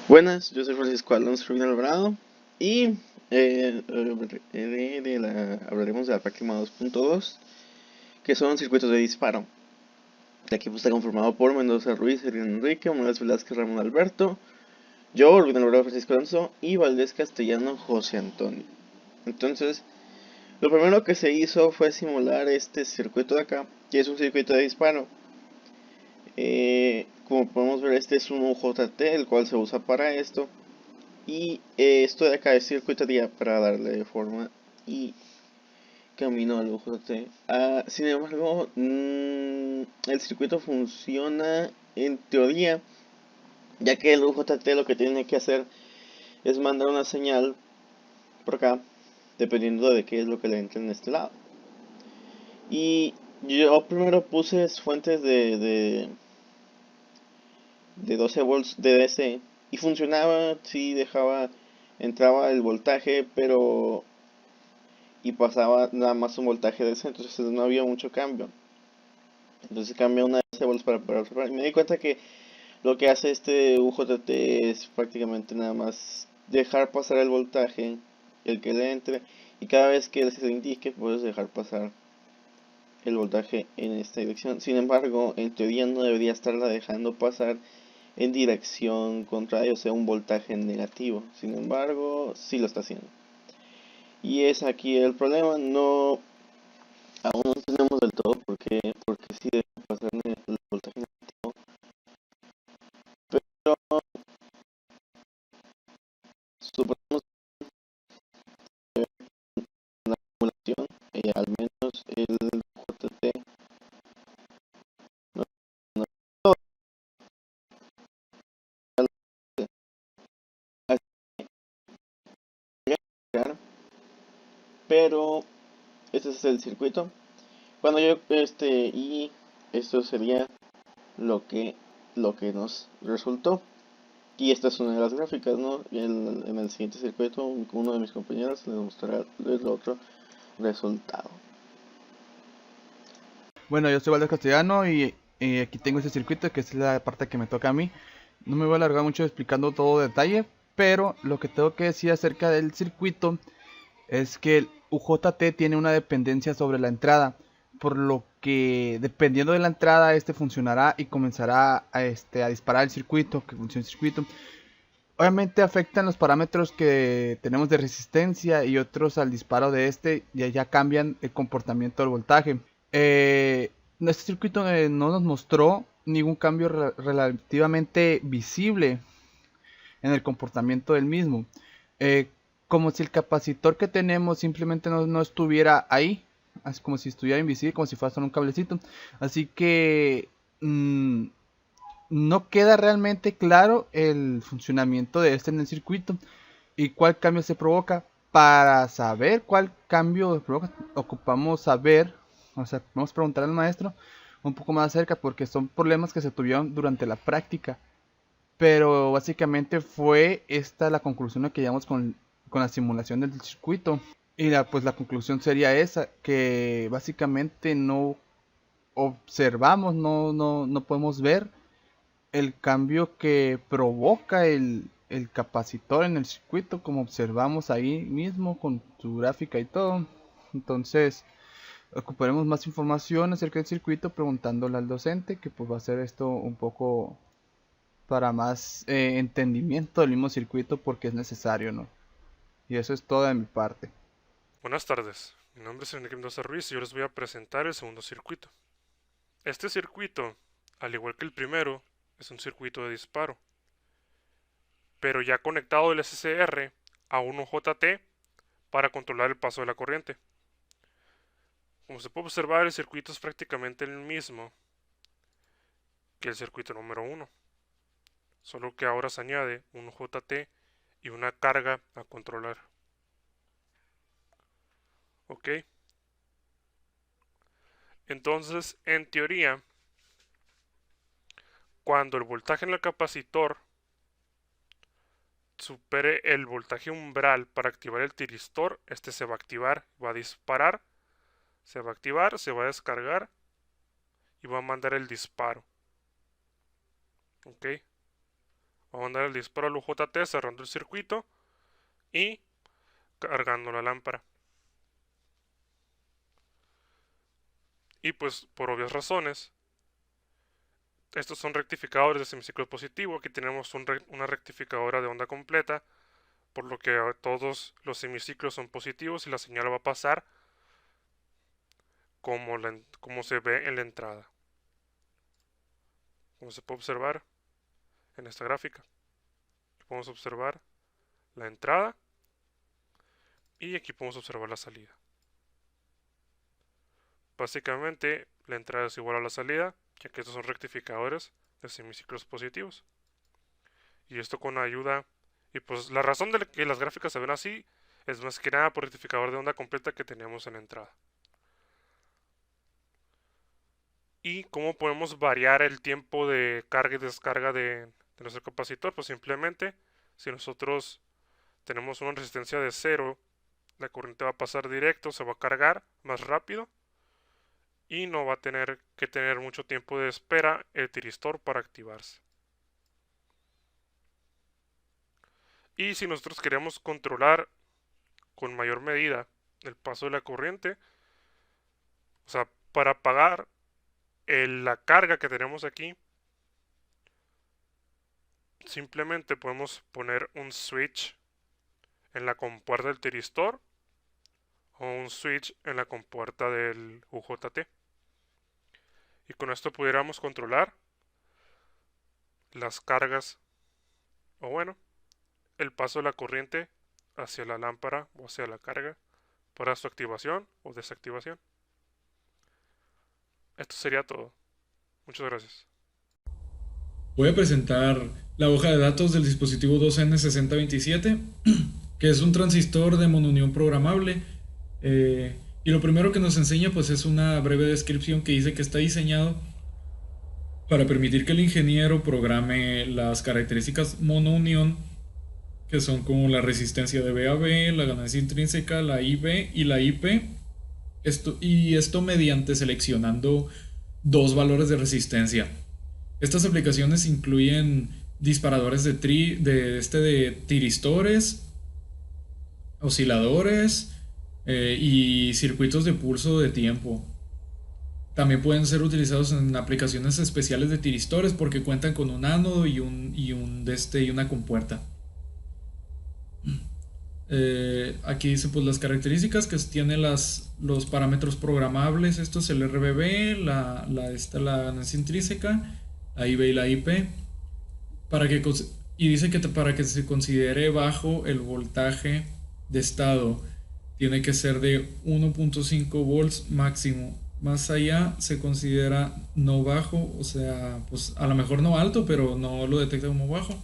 Buenas, yo soy Francisco Alonso Rubino Alvarado y hablaremos de la práctica 2.2, que son circuitos de disparo. El equipo está conformado por Mendoza Ruiz, Adrián Enrique, Morales Velázquez, Ramón Alberto, yo, Rubino Alvarado, Francisco Alonso y Valdés Castellano, José Antonio. Entonces, lo primero que se hizo fue simular este circuito de acá, que es un circuito de disparo. Como podemos ver, este es un UJT, el cual se usa para esto. Y esto de acá es circuitería para darle forma y camino al UJT. Sin embargo, el circuito funciona en teoría, ya que el UJT lo que tiene que hacer es mandar una señal por acá, dependiendo de qué es lo que le entre en este lado. Y yo primero puse fuentes de 12 volts de DC y funcionaba, sí dejaba, entraba el voltaje, pero y pasaba nada más un voltaje de ese, entonces no había mucho cambio. Entonces cambié una de 12 volts para observar y me di cuenta que lo que hace este UJT es prácticamente nada más dejar pasar el voltaje, el que le entre, y cada vez que se indique puedes dejar pasar el voltaje en esta dirección. Sin embargo, en teoría no debería estarla dejando pasar en dirección contraria, o sea, un voltaje negativo. Sin embargo, sí lo está haciendo. Y es aquí el problema, no, aún no entendemos del todo porque sí debe pasar el voltaje negativo, pero suponemos que la acumulación, al menos el JT, no, no pero este es el circuito. Cuando yo y esto sería lo que lo que nos resultó. Y esta es una de las gráficas, ¿no? Y en el siguiente circuito, uno de mis compañeros les mostrará el otro resultado. Bueno, yo soy Valdés Castellano y aquí tengo este circuito que es la parte que me toca a mí. No me voy a alargar mucho explicando todo detalle, pero lo que tengo que decir acerca del circuito es que el UJT tiene una dependencia sobre la entrada, por lo que dependiendo de la entrada este funcionará y comenzará a disparar el circuito, que funcione el circuito. Obviamente afectan los parámetros que tenemos de resistencia y otros al disparo de este ya cambian el comportamiento del voltaje. Este circuito no nos mostró ningún cambio relativamente visible en el comportamiento del mismo. Eh, Como si el capacitor que tenemos simplemente no estuviera ahí. Así como si estuviera invisible, como si fuera solo un cablecito. Así que no queda realmente claro el funcionamiento de este en el circuito y cuál cambio se provoca. Para saber cuál cambio provoca, ocupamos saber, o sea, vamos a preguntar al maestro un poco más acerca porque son problemas que se tuvieron durante la práctica. Pero básicamente fue esta la conclusión a que llegamos con la simulación del circuito. Y pues la conclusión sería esa, que básicamente no observamos, no podemos ver el cambio que provoca el capacitor en el circuito, como observamos ahí mismo con su gráfica y todo. Entonces, ocuparemos más información acerca del circuito preguntándole al docente, que pues va a hacer esto un poco para más entendimiento del mismo circuito porque es necesario, ¿no? Y eso es todo de mi parte. Buenas tardes, mi nombre es Enrique Mendoza Ruiz y yo les voy a presentar el segundo circuito. Este circuito, al igual que el primero, es un circuito de disparo, pero ya conectado el SCR a un OJT para controlar el paso de la corriente. Como se puede observar, el circuito es prácticamente el mismo que el circuito número 1, solo que ahora se añade un OJT y una carga a controlar. ¿Ok? Entonces, en teoría, cuando el voltaje en el capacitor supere el voltaje umbral para activar el tiristor, este se va a activar, va a disparar, se va a activar, se va a descargar y va a mandar el disparo. ¿Ok? Va a mandar el disparo al UJT cerrando el circuito y cargando la lámpara. Y pues por obvias razones, estos son rectificadores de semiciclo positivo. Aquí tenemos una rectificadora de onda completa, por lo que todos los semiciclos son positivos y la señal va a pasar como se ve en la entrada. Como se puede observar en esta gráfica, podemos observar la entrada y aquí podemos observar la salida. Básicamente la entrada es igual a la salida, ya que estos son rectificadores de semiciclos positivos. Y esto con ayuda, y pues la razón de que las gráficas se ven así es más que nada por rectificador de onda completa que tenemos en la entrada. ¿Y cómo podemos variar el tiempo de carga y descarga de nuestro capacitor? Pues simplemente, si nosotros tenemos una resistencia de 0, la corriente va a pasar directo, se va a cargar más rápido y no va a tener que tener mucho tiempo de espera el tiristor para activarse. Y si nosotros queremos controlar con mayor medida el paso de la corriente, o sea, para apagar la carga que tenemos aquí, simplemente podemos poner un switch en la compuerta del tiristor o un switch en la compuerta del UJT. Y con esto pudiéramos controlar las cargas, o bueno, el paso de la corriente hacia la lámpara o hacia la carga para su activación o desactivación. Esto sería todo. Muchas gracias. Voy a presentar la hoja de datos del dispositivo 2N6027, que es un transistor de monounión programable. Y lo primero que nos enseña pues es una breve descripción que dice que está diseñado para permitir que el ingeniero programe las características monounión, que son como la resistencia de B a B, la ganancia intrínseca, la IB y la IP. Esto mediante seleccionando dos valores de resistencia. Estas aplicaciones incluyen disparadores de tiristores, osciladores y circuitos de pulso de tiempo. También pueden ser utilizados en aplicaciones especiales de tiristores porque cuentan con un ánodo y una compuerta. Aquí dice pues las características que tiene los parámetros programables. Esto es el RBB, la ganancia intrínseca, la IB y la IP. Y dice que para que se considere bajo el voltaje de estado tiene que ser de 1.5 volts máximo. Más allá se considera no bajo, o sea, pues a lo mejor no alto, pero no lo detecta como bajo.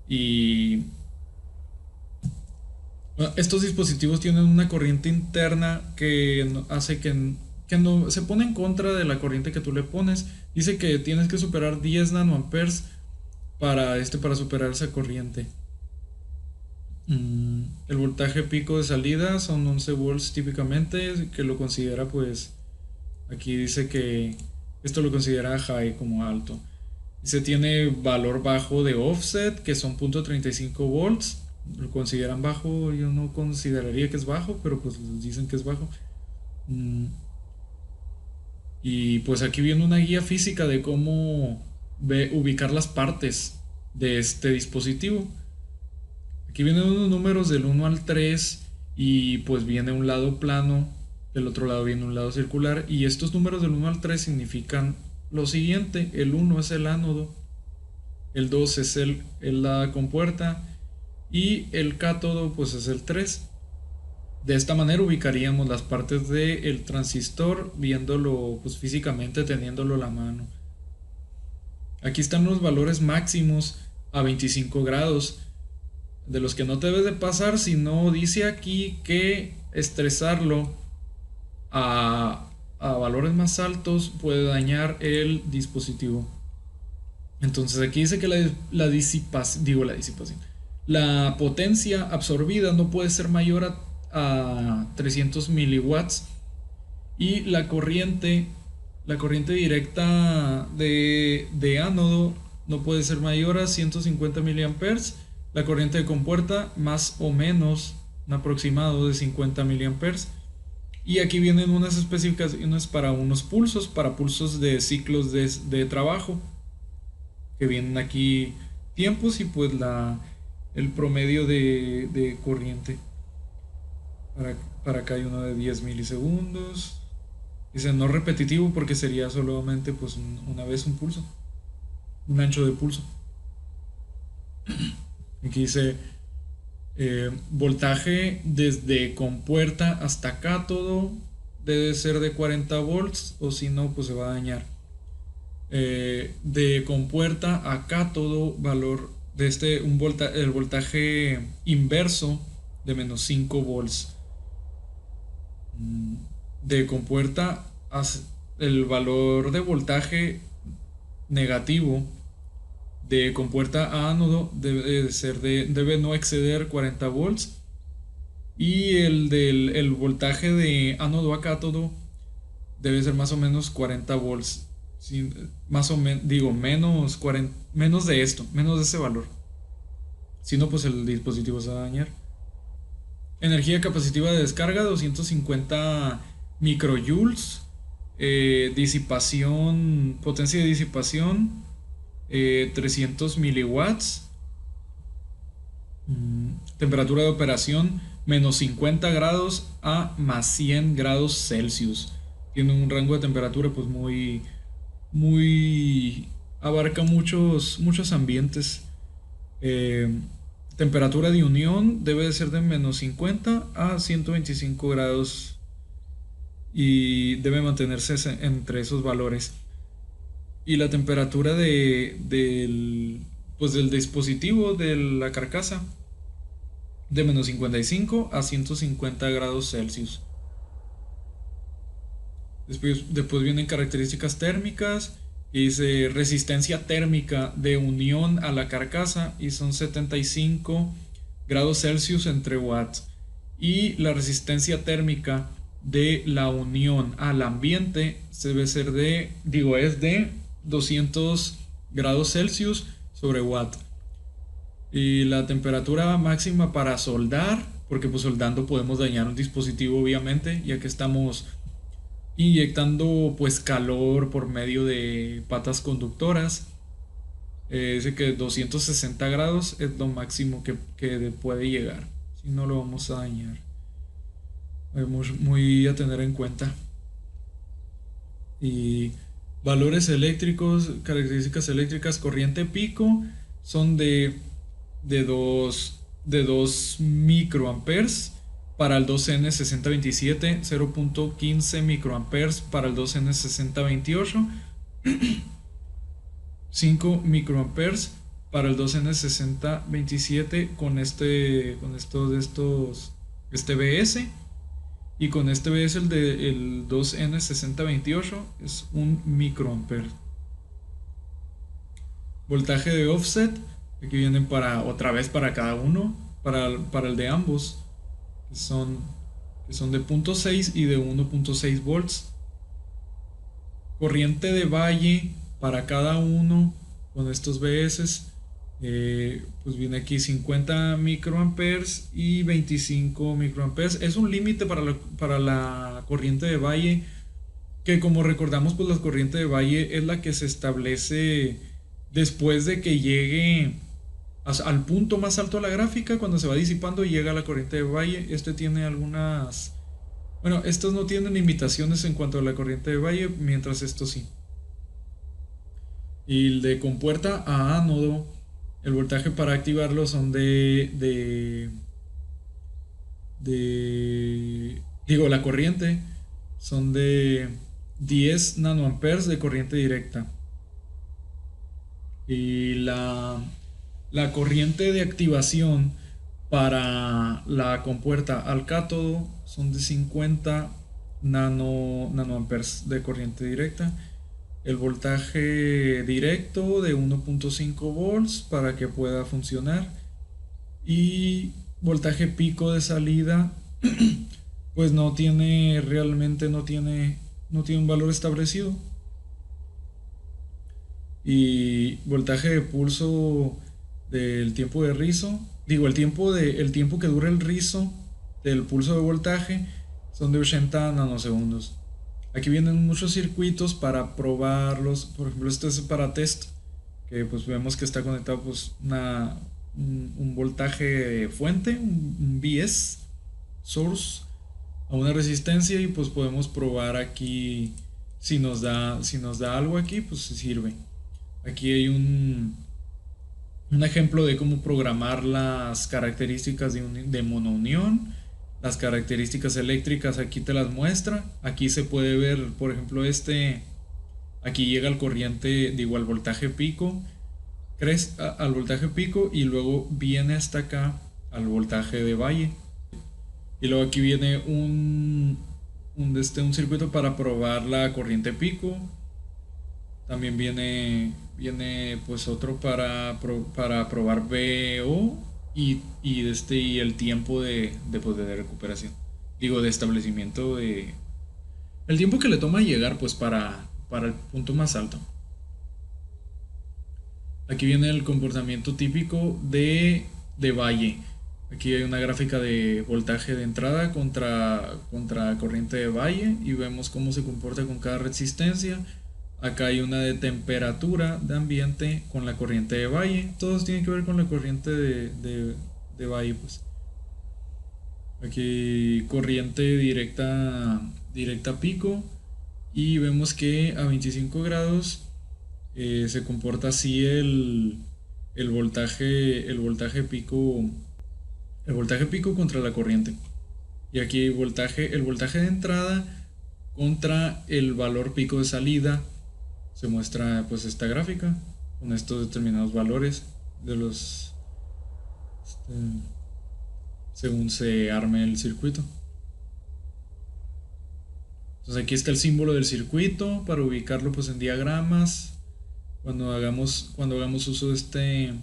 Y estos dispositivos tienen una corriente interna que hace que no se pone en contra de la corriente que tú le pones. Dice que tienes que superar 10 nanoamperes para superar esa corriente. El voltaje pico de salida son 11 volts típicamente, que lo considera pues, aquí dice que esto lo considera high como alto. Se tiene valor bajo de offset, que son 0.35 volts. Lo consideran bajo, yo no consideraría que es bajo, pero pues dicen que es bajo. Y pues aquí viene una guía física de cómo ubicar las partes de este dispositivo. Aquí vienen unos números del 1 al 3 y pues viene un lado plano, del otro lado viene un lado circular, y estos números del 1 al 3 significan lo siguiente: el 1 es el ánodo, el 2 es la compuerta y el cátodo pues es el 3. De esta manera ubicaríamos las partes del transistor viéndolo pues físicamente, teniéndolo a la mano. Aquí están los valores máximos a 25 grados, de los que no te debes de pasar, sino dice aquí que estresarlo a valores más altos puede dañar el dispositivo. Entonces aquí dice que la potencia absorbida no puede ser mayor a 300 miliwatts y la corriente directa de ánodo no puede ser mayor a 150 miliamperes. La corriente de compuerta más o menos un aproximado de 50 miliamperes. Y aquí vienen unas especificaciones para unos pulsos, para pulsos de ciclos de trabajo, que vienen aquí tiempos y pues el promedio de corriente. Para acá hay uno de 10 milisegundos. Dice no repetitivo porque sería solamente pues una vez un pulso, un ancho de pulso. Aquí dice voltaje desde compuerta hasta cátodo debe ser de 40 volts o si no pues se va a dañar. De compuerta a cátodo valor de el voltaje inverso de menos 5 volts. De compuerta el valor de voltaje negativo de compuerta a ánodo debe no exceder 40 volts y el voltaje de ánodo a cátodo debe ser más o menos 40 volts, más o menos digo menos de esto, menos de ese valor, si no pues el dispositivo se va a dañar. Energía capacitiva de descarga 250 microjoules. Disipación, potencia de disipación 300 miliwatts. Temperatura de operación menos 50 grados a más 100 grados Celsius. Tiene un rango de temperatura pues muy abarca muchos ambientes. Temperatura de unión debe de ser de menos 50 a 125 grados y debe mantenerse entre esos valores. Y la temperatura del dispositivo, de la carcasa, de menos 55 a 150 grados Celsius. Después vienen características térmicas. Y dice resistencia térmica de unión a la carcasa y son 75 grados Celsius entre watts. Y la resistencia térmica de la unión al ambiente debe ser es de 200 grados Celsius sobre watt. Y la temperatura máxima para soldar, porque pues soldando podemos dañar un dispositivo obviamente, ya que estamos inyectando pues calor por medio de patas conductoras. Dice que 260 grados es lo máximo que puede llegar, si no lo vamos a dañar. Muy a tener en cuenta. Y valores eléctricos, características eléctricas, corriente pico son de 2 microamperes para el 2N6027, 0.15 microamperes para el 2N6028, 5 microamperes para el 2N6027 con este BS, y con este BS el 2N6028 es 1 microamper. Voltaje de offset, aquí vienen otra vez para cada uno, para el de ambos, que son de 0.6 y de 1.6 volts. Corriente de valle para cada uno con estos BS, pues viene aquí 50 microamperes y 25 microamperes. Es un límite para la corriente de valle, que como recordamos pues la corriente de valle es la que se establece después de que llegue al punto más alto de la gráfica, cuando se va disipando y llega a la corriente de valle. Tiene algunas... Bueno, estos no tienen limitaciones en cuanto a la corriente de valle, mientras esto sí. Y el de compuerta a ánodo, el voltaje para activarlo son la corriente son de 10 nanoamperes de corriente directa. Y la corriente de activación para la compuerta al cátodo son de 50 nanoamperes de corriente directa. El voltaje directo de 1.5 volts para que pueda funcionar. Y voltaje pico de salida pues no tiene un valor establecido. Y voltaje de pulso del tiempo de rizo, digo, el tiempo que dura el rizo del pulso de voltaje son de 80 nanosegundos. Aquí vienen muchos circuitos para probarlos. Por ejemplo, este es para test, que pues vemos que está conectado pues un voltaje fuente, un BS source, a una resistencia, y pues podemos probar aquí si nos da algo aquí, pues sirve. Aquí hay un ejemplo de cómo programar las características de monounión. Las características eléctricas aquí te las muestra. Aquí se puede ver, por ejemplo, aquí llega al corriente, digo, al voltaje pico, al voltaje pico, y luego viene hasta acá al voltaje de valle. Y luego aquí viene un circuito para probar la corriente pico. También viene pues otro para probar VO y el tiempo pues, de recuperación. Digo, de establecimiento de... El tiempo que le toma llegar pues para el punto más alto. Aquí viene el comportamiento típico de valle. Aquí hay una gráfica de voltaje de entrada contra corriente de valle, y vemos cómo se comporta con cada resistencia. Acá hay una de temperatura de ambiente con la corriente de valle. Todos tienen que ver con la corriente de valle, pues. Aquí corriente directa pico, y vemos que a 25 grados se comporta así el voltaje pico contra la corriente. Y aquí el voltaje de entrada contra el valor pico de salida. Se muestra pues esta gráfica con estos determinados valores de los según se arme el circuito. Entonces aquí está el símbolo del circuito para ubicarlo pues en diagramas. Cuando hagamos uso de este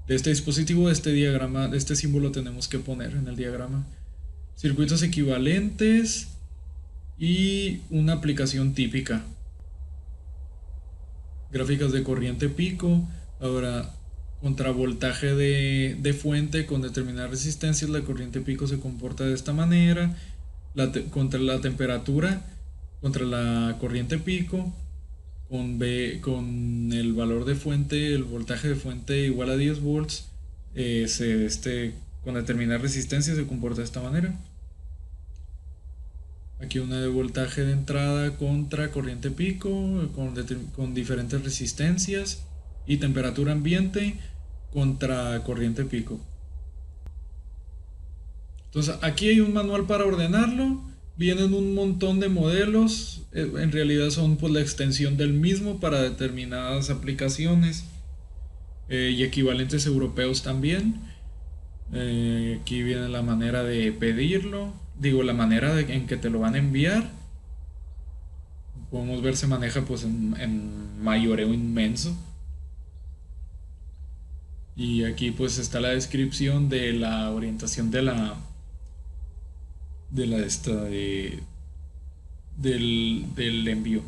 dispositivo, de este diagrama, de este símbolo tenemos que poner en el diagrama circuitos equivalentes y una aplicación típica. Gráficas de corriente pico. Ahora, contra voltaje de fuente con determinadas resistencias, la corriente pico se comporta de esta manera. Contra la temperatura, contra la corriente pico, con el valor de fuente, el voltaje de fuente igual a 10 volts, con determinada resistencia se comporta de esta manera. Aquí una de voltaje de entrada contra corriente pico con diferentes resistencias, y temperatura ambiente contra corriente pico. Entonces aquí hay un manual para ordenarlo. Vienen un montón de modelos. En realidad son pues la extensión del mismo para determinadas aplicaciones y equivalentes europeos también. Aquí viene la manera de pedirlo. Digo, la manera en que te lo van a enviar. Podemos ver, se maneja pues en mayoreo inmenso. Y aquí pues está la descripción de la orientación del envío,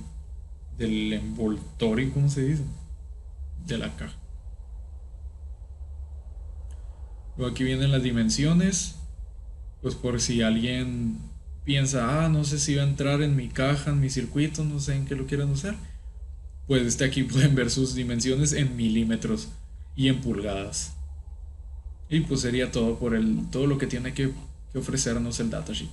del envoltorio, ¿cómo se dice? De la caja. Luego aquí vienen las dimensiones, pues por si alguien piensa, no sé si va a entrar en mi caja, en mi circuito, no sé en qué lo quieran usar, pues aquí pueden ver sus dimensiones en milímetros y en pulgadas. Y pues sería todo todo lo que tiene que ofrecernos el datasheet.